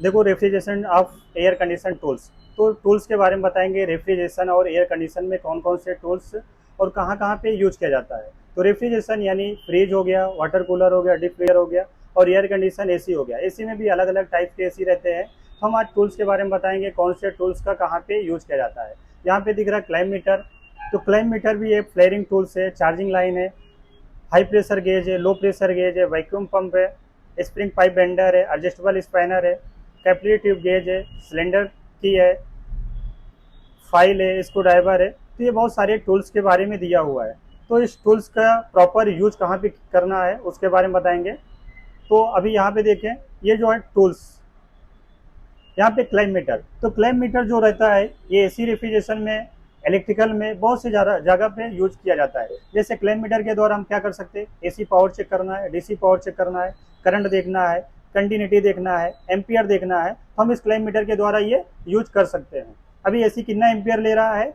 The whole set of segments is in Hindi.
देखो, refrigeration of air condition tools. तो टूल्स के बारे में बताएंगे, रेफ्रिजरेशन और एयर कंडीशन में कौन कौन से टूल्स और कहाँ कहाँ पे यूज किया जाता है। तो रेफ्रिजरेशन यानी फ्रिज हो गया, वाटर कूलर हो गया, डीप फ्रीजर हो गया, और एयर कंडीशन एसी हो गया। एसी में भी अलग अलग टाइप के एसी रहते हैं। हम आज टूल्स के बारे में बताएंगे कौन से टूल्स का कहाँ पे यूज किया जाता है। यहाँ पे दिख रहा है क्लाइम मीटर। तो क्लाइम मीटर भी एक फ्लेयरिंग टूल्स है, चार्जिंग लाइन है, हाई प्रेशर गेज है, लो प्रेशर गेज है, वैक्यूम पंप है, स्प्रिंग पाइप बेंडर है, एडजस्टेबल स्पैनर है, कैपिलरी ट्यूब गेज है, सिलेंडर की है, फाइल है, स्क्रू ड्राइवर है। तो ये बहुत सारे टूल्स के बारे में दिया हुआ है। तो इस टूल्स का प्रॉपर यूज कहाँ पे करना है उसके बारे में बताएंगे। तो अभी यहाँ पे देखें, ये जो है टूल्स, यहाँ पे क्लाइम मीटर। तो क्लाइम मीटर जो रहता है ये एसी रेफ्रिजरेशन में, इलेक्ट्रिकल में बहुत से जगह पे यूज किया जाता है। जैसे क्लाइम मीटर के द्वारा हम क्या कर सकते हैं, एसी पावर चेक करना है, डीसी पावर चेक करना है, करंट देखना है, कंटिन्यूटी देखना है, एम्पियर देखना है, तो हम इस क्लाइम मीटर के द्वारा ये यूज कर सकते हैं। अभी एसी कितना एम्पियर ले रहा है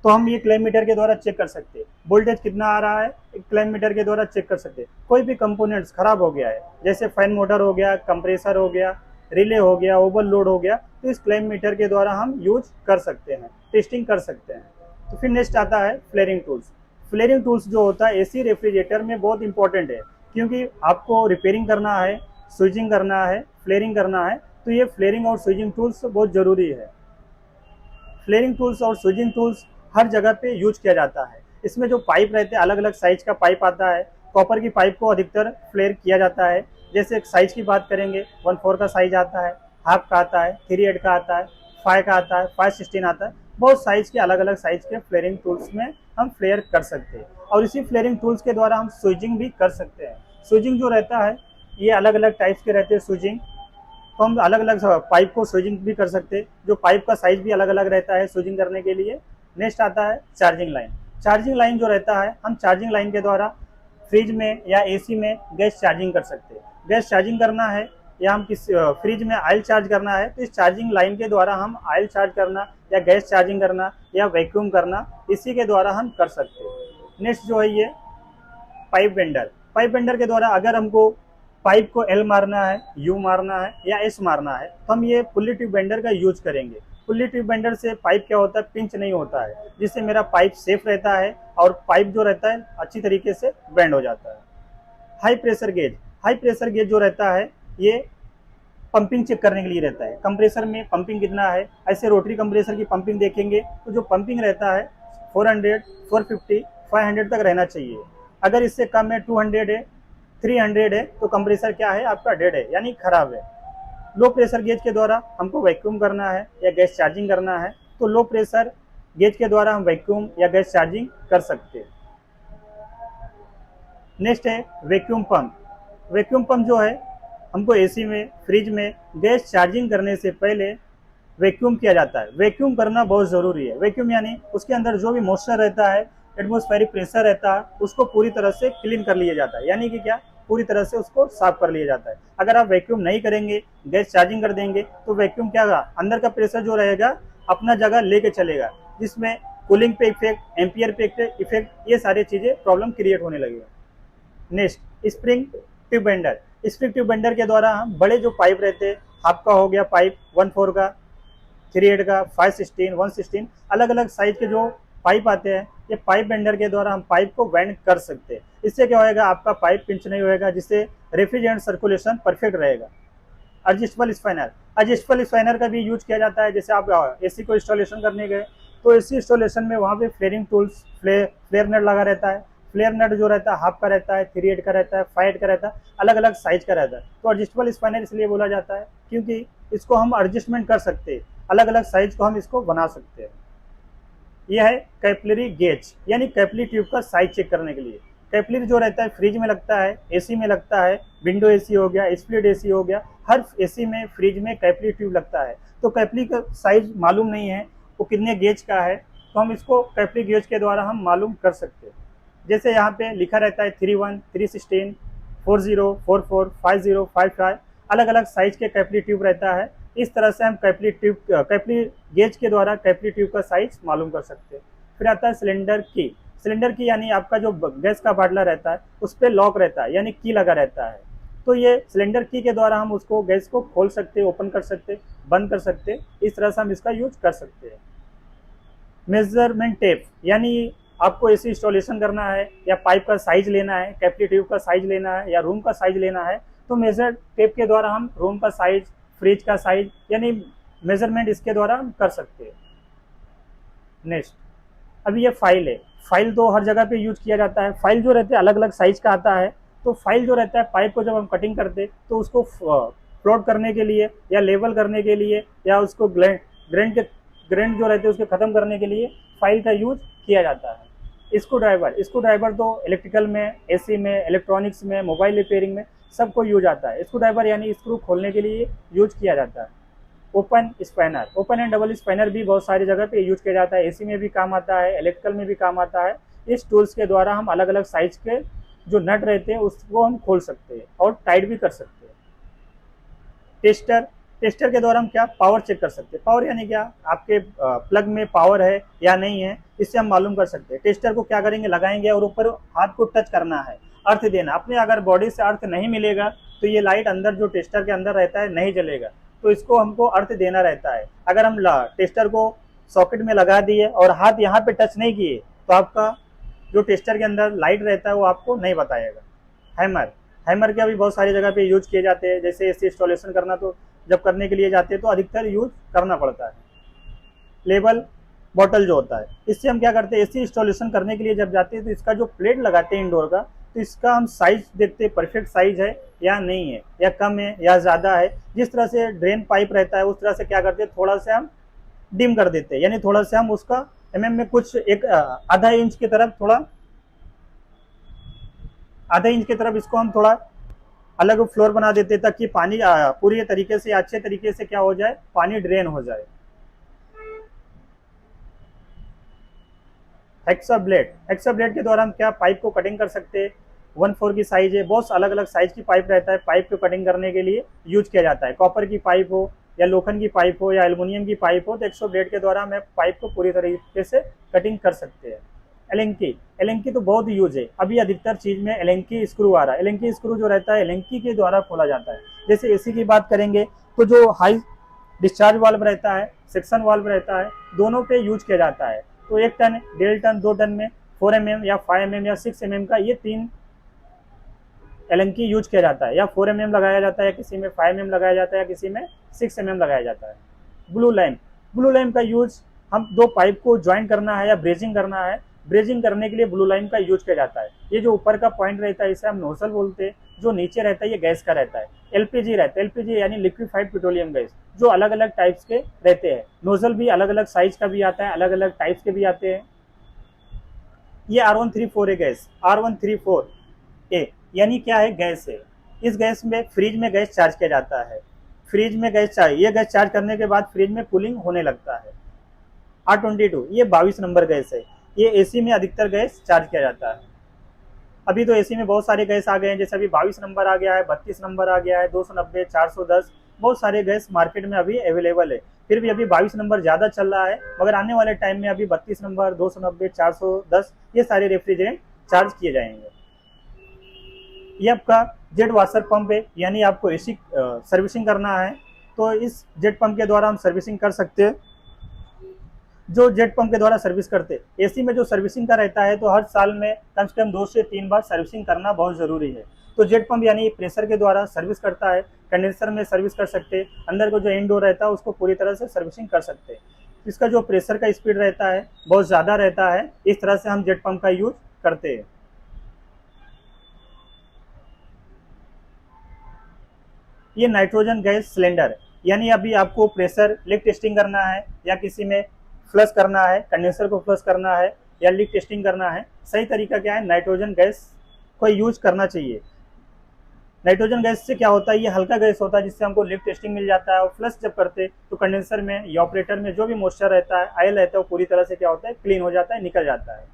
तो हम ये क्लाइम मीटर के द्वारा चेक कर सकते हैं। वोल्टेज कितना आ रहा है क्लाइम मीटर के द्वारा चेक कर सकते हैं। कोई भी कंपोनेंट्स खराब हो गया है, जैसे फैन मोटर हो गया, कंप्रेसर हो गया, रिले हो गया, ओवरलोड हो गया, तो इस क्लाइम मीटर के द्वारा हम यूज कर सकते हैं, टेस्टिंग कर सकते हैं। तो फिर नेक्स्ट आता है फ्लेयरिंग टूल्स। फ्लेयरिंग टूल्स जो होता है एसी रेफ्रिजरेटर में बहुत इंपॉर्टेंट है, क्योंकि आपको रिपेयरिंग करना है, स्विचिंग करना है, फ्लेयरिंग करना है, तो ये फ्लेयरिंग और स्विचिंग टूल्स बहुत ज़रूरी है। फ्लेयरिंग टूल्स और स्विचिंग टूल्स हर जगह पे यूज किया जाता है। इसमें जो पाइप रहते हैं, अलग अलग साइज का पाइप आता है। कॉपर की पाइप को अधिकतर फ्लेयर किया जाता है। जैसे साइज की बात करेंगे, 1/4 का साइज आता है, हाफ का आता है, 3/8 का आता है, 5 का आता है, 5/16 आता है। बहुत साइज के, अलग अलग साइज के फ्लेयरिंग टूल्स में हम फ्लेयर कर सकते हैं, और इसी फ्लेयरिंग टूल्स के द्वारा हम स्विचिंग भी कर सकते हैं। स्विचिंग जो रहता है ये अलग अलग टाइप्स के रहते हैं स्विचिंग। तो हम अलग अलग पाइप को स्विचिंग भी कर सकते हैं, जो पाइप का साइज भी अलग अलग रहता है स्विचिंग करने के लिए। नेक्स्ट आता है चार्जिंग लाइन। चार्जिंग लाइन जो रहता है, हम चार्जिंग लाइन के द्वारा फ्रिज में या एसी में गैस चार्जिंग कर सकते हैं। गैस चार्जिंग करना है या हम किस फ्रिज में ऑयल चार्ज करना है, तो इस चार्जिंग लाइन के द्वारा हम ऑयल चार्ज करना या गैस चार्जिंग करना या वैक्यूम करना, इसी के द्वारा हम कर सकते हैं। नेक्स्ट जो है ये पाइप बेंडर। पाइप बेंडर के द्वारा अगर हमको पाइप को एल मारना है, यू मारना है या एस मारना है, तो हम ये पुल्ली ट्यूब बेंडर का यूज करेंगे। पुल्ली ट्यूब बेंडर से पाइप क्या होता है, पिंच नहीं होता है, जिससे मेरा पाइप सेफ रहता है और पाइप जो रहता है अच्छी तरीके से बेंड हो जाता है। High pressure gauge. High pressure gauge जो रहता है ये पंपिंग चेक करने के लिए रहता है। कंप्रेसर में पंपिंग कितना है, ऐसे रोटरी कंप्रेसर की पंपिंग देखेंगे तो जो पंपिंग रहता है 400, 450, 500 तक रहना चाहिए। अगर इससे कम है, 200 है, 300 है, तो कंप्रेसर क्या है, आपका डेड है, यानी खराब है। लो प्रेशर गेज के द्वारा हमको वैक्यूम करना है या गैस चार्जिंग करना है, तो लो प्रेशर गेज के द्वारा हम वैक्यूम या गैस चार्जिंग कर सकते हैं। नेक्स्ट है वैक्यूम पंप। वैक्यूम पंप जो है, हमको एसी में, फ्रिज में गैस चार्जिंग करने से पहले वैक्यूम किया जाता है। वैक्यूम करना बहुत ज़रूरी है। वैक्यूम यानी उसके अंदर जो भी मॉइस्चर रहता है, एटमॉस्फेरिक प्रेशर रहता है, उसको पूरी तरह से क्लीन कर लिया जाता है, यानी कि क्या, पूरी तरह से उसको साफ कर लिया जाता है। अगर आप वैक्यूम नहीं करेंगे, गैस चार्जिंग कर देंगे, तो वैक्यूम क्या होगा, अंदर का प्रेशर जो रहेगा अपना जगह लेके चलेगा, जिसमें कूलिंग पे इफेक्ट, एम्पियर पे इफेक्ट, ये सारी चीज़ें प्रॉब्लम क्रिएट होने लगेगा। Next spring tube bender. Spring tube bender के द्वारा हम बड़े जो पाइप रहते हैं, हाफ का हो गया पाइप, 1/4 का, 3/8 का, 5/16, 1/16, अलग अलग साइज के जो पाइप आते हैं, ये पाइप बेंडर के द्वारा हम पाइप को बेंड कर सकते हैं। इससे क्या होएगा, आपका पाइप पिंच नहीं होएगा, जिससे रेफ्रिजरेंट सर्कुलेशन परफेक्ट रहेगा। Adjustable spanner. एडजस्टेबल स्पैनर का भी यूज किया जाता है। जैसे आप एसी को इंस्टॉलेशन करने गए, तो एसी इंस्टॉलेशन में वहाँ पे फ्लेयरिंग टूल्स, फ्लेयर नट लगा रहता है। फ्लेयर नट जो रहता है हाफ का रहता है, 3/8 का रहता है, 5/8 का रहता है, अलग अलग साइज का रहता है। तो एडजस्टेबल स्पैनर इसलिए बोला जाता है क्योंकि इसको हम एडजस्टमेंट कर सकते हैं, अलग अलग साइज को हम इसको बना सकते हैं। यह है कैपिलरी गेज, यानी कैपिलरी ट्यूब का साइज चेक करने के लिए। कैपिलरी जो रहता है फ्रिज में लगता है, एसी में लगता है, विंडो एसी हो गया, स्प्लिट एसी हो गया, हर एसी में, फ्रिज में कैपिलरी ट्यूब लगता है। तो कैपिलरी का साइज मालूम नहीं है वो कितने गेज का है, तो हम इसको कैपिलरी गेज के द्वारा हम मालूम कर सकते हैं। जैसे यहाँ पे लिखा रहता है 31, 316, 40, 44, 50, 55, अलग अलग साइज के कैपिलरी ट्यूब रहता है। इस तरह से हम कैपिलरी गेज के द्वारा कैपिलरी ट्यूब का साइज मालूम कर सकते हैं। फिर आता है सिलेंडर की। सिलेंडर की यानी आपका जो गैस का बाटला रहता है उस पर लॉक रहता है, यानी की लगा रहता है। तो ये सिलेंडर की के द्वारा हम उसको गैस को खोल सकते, ओपन कर सकते, बंद कर सकते, इस तरह से हम इसका यूज कर सकते हैं। मेजरमेंट टेप, यानी आपको एसी इंस्टॉलेशन करना है या पाइप का साइज लेना है, कैपिलरी ट्यूब का साइज लेना है या रूम का साइज लेना है, तो मेजर टेप के द्वारा हम रूम का साइज, फ्रिज का साइज यानी मेजरमेंट इसके द्वारा हम कर सकते हैं। नेक्स्ट, अभी ये फाइल है। फाइल तो हर जगह पे यूज किया जाता है। फाइल जो रहते हैं अलग अलग साइज का आता है। तो फाइल जो रहता है, पाइप को जब हम कटिंग करते तो उसको फ्लोट करने के लिए या लेवल करने के लिए या उसको ग्रेंड जो रहते हैं उसके खत्म करने के लिए फाइल का यूज किया जाता है। स्क्रू ड्राइवर तो इलेक्ट्रिकल में, एसी में, इलेक्ट्रॉनिक्स में, मोबाइल रिपेयरिंग में सबको यूज आता है। स्क्रू ड्राइवर यानी स्क्रू खोलने के लिए यूज किया जाता है। Open spanner, open and double spanner भी बहुत सारी जगह पे यूज किया जाता है। एसी में भी काम आता है, इलेक्ट्रिकल में भी काम आता है। इस टूल्स के द्वारा हम अलग अलग साइज के जो नट रहते हैं उसको हम खोल सकते हैं और टाइट भी कर सकते हैं। टेस्टर के द्वारा हम क्या पावर चेक कर सकते हैं। पावर यानी क्या, आपके प्लग में पावर है या नहीं है, इससे हम मालूम कर सकते हैं। टेस्टर को क्या करेंगे, लगाएंगे और ऊपर हाथ को टच करना है, अर्थ देना। अपने अगर बॉडी से अर्थ नहीं मिलेगा तो ये लाइट अंदर जो टेस्टर के अंदर रहता है नहीं जलेगा, तो इसको हमको अर्थ देना रहता है। अगर हम टेस्टर को सॉकेट में लगा दिए और हाथ यहाँ पे टच नहीं किए तो आपका जो टेस्टर के अंदर लाइट रहता है वो आपको नहीं बताएगा। हैमर के अभी बहुत सारी जगह पे यूज किए जाते हैं। जैसे एसी इंस्टॉलेशन करना, तो जब करने के लिए जाते हैं तो अधिकतर यूज करना पड़ता है। लेबल बॉटल जो होता है, इससे हम क्या करते हैं, एसी इंस्टॉलेशन करने के लिए जब जाते हैं तो इसका जो प्लेट लगाते हैं इंडोर का, तो इसका हम साइज देखते हैं, परफेक्ट साइज है या नहीं है, या कम है या ज़्यादा है। जिस तरह से ड्रेन पाइप रहता है उस तरह से क्या करते हैं, थोड़ा सा हम डिम कर देते हैं, यानी थोड़ा सा हम उसका में कुछ एक आधा इंच की तरफ, थोड़ा आधे इंच की तरफ इसको हम थोड़ा अलग फ्लोर बना देते हैं ताकि पानी पूरी तरीके से, अच्छे तरीके से क्या हो जाए, पानी ड्रेन हो जाए। हेक्सा ब्लेड के द्वारा हम क्या पाइप को कटिंग कर सकते हैं। 1/4 की साइज है, बहुत अलग अलग साइज की पाइप रहता है। पाइप को कटिंग करने के लिए यूज किया जाता है। कॉपर की पाइप हो या लोखंड की पाइप हो या एल्युमिनियम की पाइप हो, तो हेक्सा ब्लेड के द्वारा हम पाइप को पूरी तरीके से कटिंग कर सकते हैं। एलेंकी तो बहुत यूज है। अभी अधिकतर चीज में एलेंकी स्क्रू आ रहा है। एलेंकी स्क्रू जो रहता है एलेंकी के द्वारा खोला जाता है। जैसे एसी की बात करेंगे तो जो हाई डिस्चार्ज वाल्व रहता है, सेक्शन वाल्व रहता है, दोनों पे यूज किया जाता है। तो 1 टन, 1.5 टन, 2 टन में 4 mm या 5 mm या 6 mm का ये 3 एलेंकी यूज किया जाता है। या 4 mm लगाया जाता है, किसी में 5 mm लगाया जाता है, या किसी में 6 mm लगाया जाता है। ब्लू लाइन का यूज, हम 2 पाइप को ज्वाइन करना है या ब्रेजिंग करना है, ब्रेजिंग करने के लिए ब्लू लाइन का यूज किया जाता है। ये जो ऊपर का पॉइंट रहता है इसे हम नोजल बोलते हैं। जो नीचे रहता है ये गैस का रहता है। एलपीजी रहता है, एलपीजी यानी लिक्विफाइड पेट्रोलियम गैस, जो अलग अलग टाइप्स के रहते हैं। नोजल भी अलग अलग साइज का भी आता है, अलग अलग टाइप्स के भी आते हैं। ये R134 है गैस, R134A यानी क्या है, गैस है। इस गैस में फ्रिज में गैस चार्ज किया जाता है। फ्रिज में गैस चार्ज, ये गैस चार्ज करने के बाद फ्रिज में कूलिंग होने लगता है। R22 ये 22 नंबर गैस है। ये एसी में अधिकतर गैस चार्ज किया जाता है। अभी तो एसी में बहुत सारे गैस आ गए हैं, जैसे अभी 22 नंबर आ गया है, 32 नंबर आ गया है, 290, 410, बहुत सारे गैस मार्केट में अभी अवेलेबल है। फिर भी अभी 22 नंबर ज़्यादा चल रहा है, मगर आने वाले टाइम में अभी 32 नंबर, 290, 410 ये सारे रेफ्रिजरेंट चार्ज किए जाएंगे। ये आपका जेट वाशर पंप है, यानी आपको एसी सर्विसिंग करना है तो इस जेट पंप के द्वारा हम सर्विसिंग कर सकते हैं। जो जेट पंप के द्वारा सर्विस करते, एसी में जो सर्विसिंग का रहता है तो हर साल में कम से कम 2 से 3 बार सर्विसिंग करना बहुत ज़रूरी है। तो जेट पंप यानी प्रेशर के द्वारा सर्विस करता है। कंडेंसर में सर्विस कर सकते, अंदर को जो इंडोर रहता है उसको पूरी तरह से सर्विसिंग कर सकते। इसका जो प्रेशर का स्पीड रहता है बहुत ज़्यादा रहता है, इस तरह से हम जेट पंप का यूज करते हैं। ये नाइट्रोजन गैस सिलेंडर, यानी अभी आपको प्रेशर लीक टेस्टिंग करना है या किसी में फ्लश करना है, कंडेंसर को फ्लश करना है या लीक टेस्टिंग करना है, सही तरीका क्या है, नाइट्रोजन गैस को यूज करना चाहिए। नाइट्रोजन गैस से क्या होता है, ये हल्का गैस होता है जिससे हमको लीक टेस्टिंग मिल जाता है। और फ्लश जब करते तो कंडेंसर में या ऑपरेटर में जो भी मॉइस्चर रहता है, ऑयल रहता है, वो पूरी तरह से क्या होता है, क्लीन हो जाता है, निकल जाता है।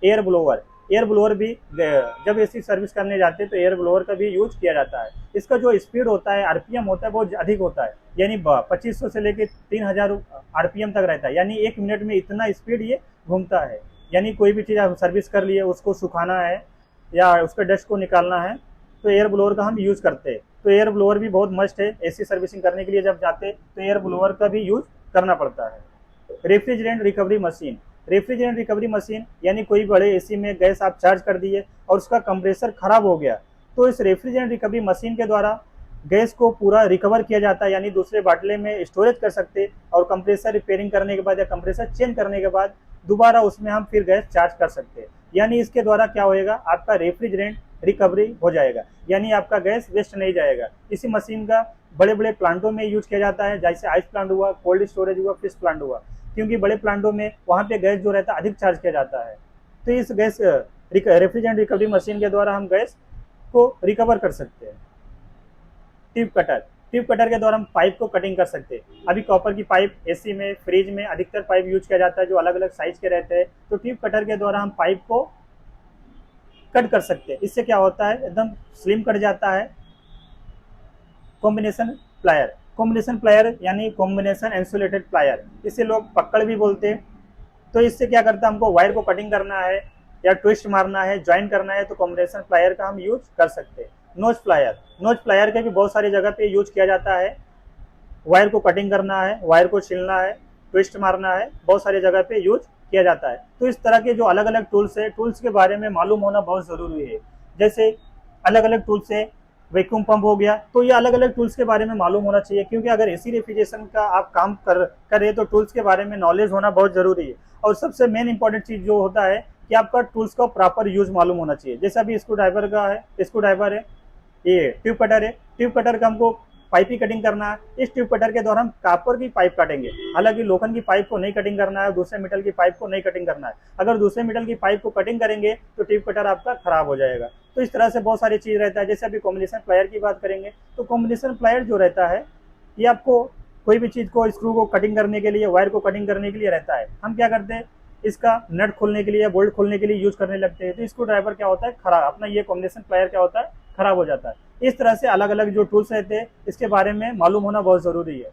एयर ब्लोअर भी जब एसी सर्विस करने जाते हैं तो एयर ब्लोअर का भी यूज किया जाता है। इसका जो स्पीड होता है, आरपीएम होता है, बहुत अधिक होता है, यानी 2500 से लेकर 3000 आरपीएम तक रहता है। यानी 1 मिनट में इतना स्पीड ये घूमता है। यानी कोई भी चीज़ आप सर्विस कर लिए, उसको सुखाना है या उसके डस्ट को निकालना है तो एयर ब्लोअर का हम यूज़ करते हैं। तो एयर ब्लोअर भी बहुत मस्ट है, एसी सर्विसिंग करने के लिए जब जाते हैं तो एयर ब्लोअर का भी यूज़ करना पड़ता है। Refrigerant recovery machine, refrigerant recovery machine यानी कोई बड़े एसी में गैस आप चार्ज कर दिए और उसका कंप्रेसर खराब हो गया, तो इस रेफ्रिजरेंट रिकवरी मशीन के द्वारा गैस को पूरा रिकवर किया जाता है, यानी दूसरे बाटले में स्टोरेज कर सकते और कंप्रेसर रिपेयरिंग करने के बाद या कंप्रेसर चेंज करने के बाद दोबारा उसमें हम फिर गैस चार्ज कर सकते हैं। यानी इसके द्वारा क्या होएगा, आपका रेफ्रिजरेंट रिकवरी हो जाएगा, यानी आपका गैस वेस्ट नहीं जाएगा। इसी मशीन का बड़े बड़े प्लांटों में यूज किया जाता है, जैसे आइस प्लांट हुआ, कोल्ड स्टोरेज हुआ, फिश प्लांट हुआ, क्योंकि बड़े प्लांटों में वहाँ पे गैस जो रहता है अधिक चार्ज किया जाता है। तो इस गैस रेफ्रिजरेंट रिकवरी मशीन के द्वारा हम गैस को रिकवर कर सकते हैं। ट्यूब कटर, ट्यूब कटर के द्वारा हम पाइप को कटिंग कर सकते हैं। अभी कॉपर की पाइप एसी में, फ्रिज में अधिकतर पाइप यूज किया जाता है जो अलग अलग साइज के रहते हैं, तो ट्यूब कटर के द्वारा हम पाइप को कट कर सकते हैं। इससे क्या होता है, एकदम स्लिम कट जाता है। कॉम्बिनेशन प्लायर, कॉम्बिनेशन प्लायर यानी कॉम्बिनेशन इंसुलेटेड प्लायर, इसे लोग पकड़ भी बोलते हैं। तो इससे क्या करता है, हमको वायर को कटिंग करना है या ट्विस्ट मारना है, ज्वाइन करना है, तो कॉम्बिनेशन प्लायर का हम यूज कर सकते हैं। नोज प्लायर, नोज प्लायर का भी बहुत सारी जगह पे यूज किया जाता है। वायर को कटिंग करना है, वायर को छीलना है, ट्विस्ट मारना है, बहुत सारी जगह पे यूज किया जाता है। तो इस तरह के जो अलग अलग टूल्स है, टूल्स के बारे में मालूम होना बहुत ज़रूरी है। जैसे अलग अलग टूल्स है, वैक्यूम पंप हो गया, तो ये अलग अलग टूल्स के बारे में मालूम होना चाहिए, क्योंकि अगर एसी रेफ्रिजरेशन का आप काम करें तो टूल्स के बारे में नॉलेज होना बहुत ज़रूरी है। और सबसे मेन इंपॉर्टेंट चीज़ जो होता है कि आपका टूल्स का प्रॉपर यूज मालूम होना चाहिए। जैसे अभी स्क्रू ड्राइवर का है, स्क्रू ड्राइवर है, ये ट्यूब कटर है, ट्यूब कटर का हमको पाइप की कटिंग करना है। इस ट्यूब कटर के द्वारा हम कॉपर की पाइप काटेंगे, हालांकि लोखंड की पाइप को नहीं कटिंग करना है, दूसरे मेटल की पाइप को नहीं कटिंग करना है। अगर दूसरे मेटल की पाइप को कटिंग करेंगे तो ट्यूब कटर आपका खराब हो जाएगा। तो इस तरह से बहुत सारी चीज़ रहता है। जैसे अभी कॉम्बिनेशन प्लायर की बात करेंगे, तो कॉम्बिनेशन प्लायर जो रहता है ये आपको कोई भी चीज़ को, स्क्रू को कटिंग करने के लिए, वायर को कटिंग करने के लिए रहता है। हम क्या करते हैं, इसका नट खोलने के लिए या बोल्ट खोलने के लिए यूज करने लगते हैं, तो स्क्रू ड्राइवर क्या होता है खराब, अपना ये कॉम्बिनेशन प्लायर क्या होता है खराब हो जाता है। इस तरह से अलग अलग जो टूल्स रहते हैं इसके बारे में मालूम होना बहुत ज़रूरी है।